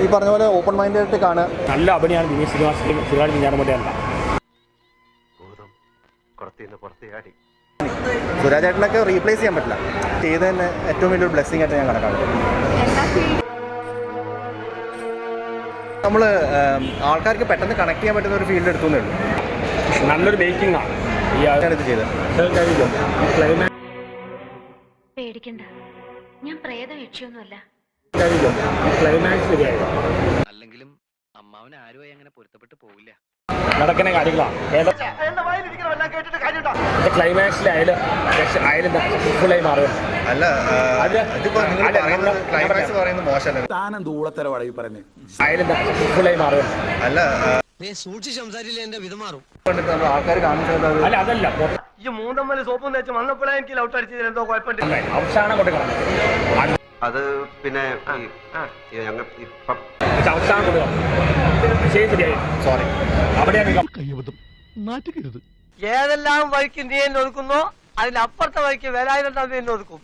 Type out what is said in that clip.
ഈ പറഞ്ഞ പോലെ ഓപ്പൺ മൈൻഡായിട്ട് കാണുക. നല്ല അഭിനയാണ് വിനീത് ശ്രീനിവാസൻ ഞാനുമല്ല. സുരാജ് ചേട്ടനൊക്കെ റീപ്ലേസ് ചെയ്യാൻ പറ്റില്ല. ചെയ്ത് തന്നെ ഏറ്റവും വലിയൊരു ബ്ലെസ്സിംഗ് ആയിട്ട് ഞാൻ കണക്കാക്കും. നമ്മൾ ആൾക്കാർക്ക് പെട്ടെന്ന് കണക്ട് ചെയ്യാൻ പറ്റുന്ന ഒരു ഫീൽഡ് എടുത്തുന്നേ ഉള്ളൂ. നല്ലൊരു മേക്കിംഗ് ആണ് ഈ ഇത് ചെയ്തത്. പേടിക്കണ്ട, ഞാൻ പ്രേത യക്ഷിയൊന്നുമല്ല. ക്ലൈമാക്സ് ശരിയായത് അല്ലെങ്കിലും അമ്മാവൻ ആരുമായി അങ്ങനെ പൊരുത്തപ്പെട്ട് പോവില്ല. നടക്കുന്ന കാര്യങ്ങളാണ്. ക്ലൈമാക്സിലായാലും ഫുള്ളായി മാറും. അല്ല ക്ലൈമാക്സ് പറയുന്നത് മോശമല്ല. ഫുള്ളായി മാറും. അല്ല സൂക്ഷിച്ച് സംസാരിച്ചില്ല എന്റെ വിധം മാറും. ആൾക്കാർ കാണുന്നത് അല്ല അതല്ല ഈ മൂന്നമ്മല് സോപ്പും തേച്ച് വന്നപ്പോഴേ എനിക്ക് ലൗട്ട് അടിച്ചതിൽ എന്തോ കുഴപ്പമില്ല. അവസാനം കൊണ്ട് കാണുന്നത് അത് പിന്നെ ഞങ്ങൾ അവസാനം കൊണ്ട് ശരിയായി. സോറി, അവിടെയാണ് ഏതെല്ലാം വഴിക്ക് നീ എന്നെ ഒതുക്കുന്നോ അതിനപ്പുറത്തെ വഴിക്ക് വേലായിരം തമ്മിൽ എന്നെ ഒതുക്കും.